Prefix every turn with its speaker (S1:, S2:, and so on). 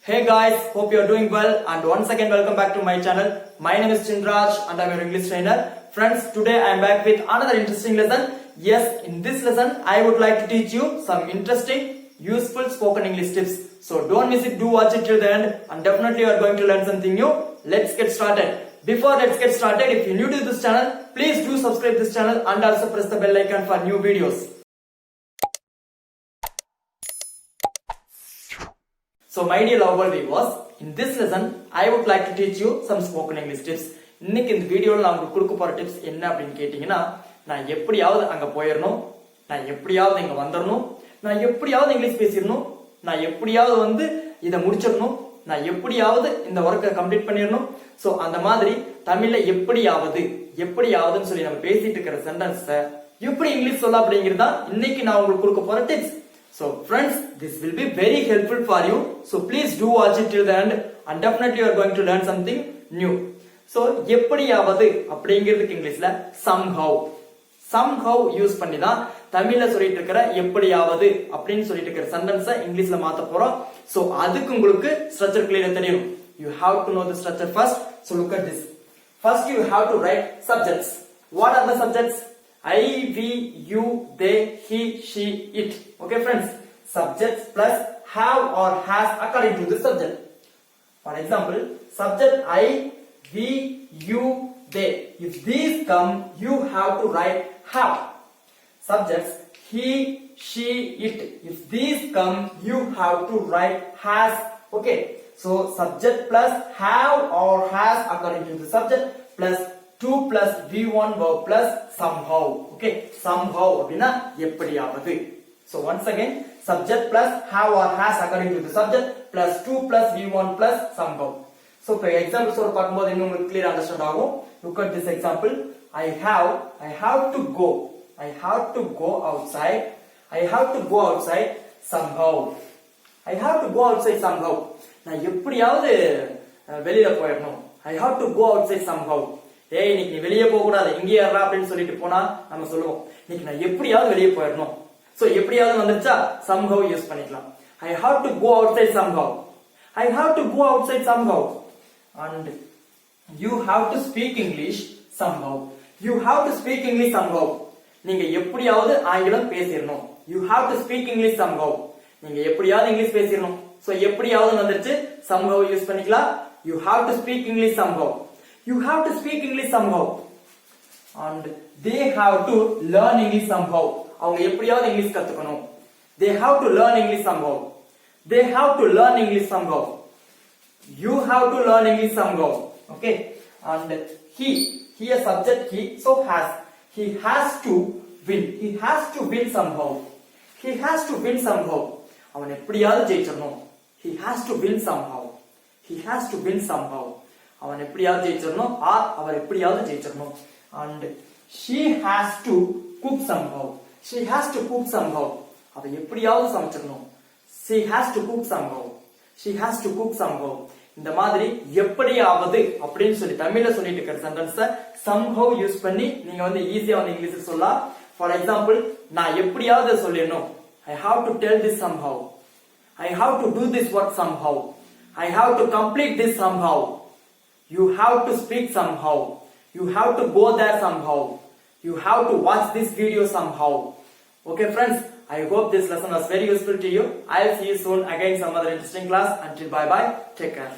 S1: Hey guys, hope you are doing well and once again welcome back to my channel. My name is Chinraj and I am your English trainer. Friends, today I am back with another interesting lesson. Yes, in this lesson I would like to teach you some interesting, useful spoken English tips. So don't miss it, do watch it till the end and definitely you are going to learn something new. Let's get started. Before let's get started, if you're new to this channel, please do subscribe this channel and also press the bell icon for new videos. So my dear lovable viewers, in this lesson, I would like to teach you some spoken English tips. இன்னைக்கு இந்த வீடியோல நான் உங்களுக்கு கொடுக்க போற tips என்ன அப்படினு கேட்டிங்கனா, நான் எப்படியாவது அங்க போயிரணும், நான் எப்படியாவது இங்க வந்தறணும், நான் எப்படியாவது இங்கிலீஷ் பேசிரணும், நான் எப்படியாவது வந்து இத முடிச்சிரணும், நான் எப்படியாவது இந்த வொர்க்கை கம்ப்ளீட் பண்ணிரணும். சோ அந்த மாதிரி தமிழ்ல எப்படியாவதுன்னு சொல்லி நம்ம பேசிட்டு இருக்கிற சென்டென்ஸை எப்படி இங்கிலீஷ் சொல்ல அப்படிங்கறத இன்னைக்கு நான் உங்களுக்கு கொடுக்க போற tips. So friends, this will be very helpful for you. So please do watch it till the end and definitely you are going to learn something new. So எப்படியாவது அப்படிங்கிறதுக்கு இங்கிலீஷ்ல somehow யூஸ் பண்ணி தான் தமிழ்ல சொல்லிட்டு இருக்கிற எப்படியாவது அப்படின்னு சொல்லிட்டு இருக்கிற சென்டென்ஸை இங்கிலீஷ்ல மாத்த போறோம். So அதுக்கு உங்களுக்கு ஸ்ட்ரக்சர் கிளியரா தெரியணும். You have to know the structure first. So look at this. First you have to write subjects. What are the subjects? I, we, you, they, he, she, it. Okay friends, subjects plus have or has according to the subject. For example, subject I, we, you, they. If these come, you have to write have. Subjects he, she, it. If these come, you have to write has. Okay, so subject plus have or has according to the subject plus 2 plus V1 verb plus somehow. Okay, somehow அப்படினா எப்படியாவது. So once again, subject plus have or has according to the subject plus 2 plus V1 plus somehow. So for example சொல்ற பாக்கும்போது இன்னும் உங்களுக்கு clear understand ஆகும். Look at this example. I have to go outside. I have to go outside somehow. I have to go outside somehow. நான் எப்படியாவது வெளியில போயிரணும். I have to go outside somehow. ஏய் இன்னைக்கு நீ வெளியே போக கூடாது, இங்கே ஏறா அப்படின்னு சொல்லிட்டு போனா நம்ம சொல்லுவோம் இன்னைக்கு நான் எப்படியாவது வெளியே போயிடணும். சோ எப்படியாவது வந்துச்சா somehow யூஸ் பண்ணிக்கலாம். I have to go outside somehow. I have to go outside somehow. And you have to speak English somehow. You have to speak English somehow. நீங்க எப்படியாவது ஆங்கிலம் பேசிரணும். You have to speak English somehow. நீங்க எப்படியாவது English பேசிரணும். So எப்படியாவது வந்துச்சு somehow use பண்ணிக்கலாம். You have to speak English somehow. You have to speak English somehow. And they have to learn English somehow. அவங்க எப்படியாவது இங்கிலீஷ் கத்துக்கணும். They have to learn English somehow. They have to learn English somehow. You have to learn English somehow. Okay. And he a subject he, so has. He has to win. He has to win somehow. He has to win somehow. அவன் எப்படியாவது ஜெயிச்சறணும். He has to win somehow. He has to win somehow. அவன் எப்படியாவது ஜெயிச்சறணும் R அவர் எப்படியாவது ஜெயிச்சறணும். And she has to cook somehow. She has to cook somehow. அவ எப்படியாவது சமைச்சறணும். She has to cook somehow. She has to cook somehow. இந்த மாதிரி எப்படியாவது அப்படினு சொல்லி தமிழ்ல சொல்லிட்டு இருக்கிற சென்டென்ஸை somehow யூஸ் பண்ணி நீங்க வந்து ஈஸியா வந்து இங்கிலீஷ்ல சொல்லலாம். For example, நான் எப்படியாவது சொல்லிரணும். I have to tell this somehow. I have to do this work somehow. I have to complete this somehow. You have to speak somehow. You have to go there somehow. You have to watch this video somehow. Okay friends, I hope this lesson was very useful to you. I'll see you soon again some other interesting class. Until bye bye, take care.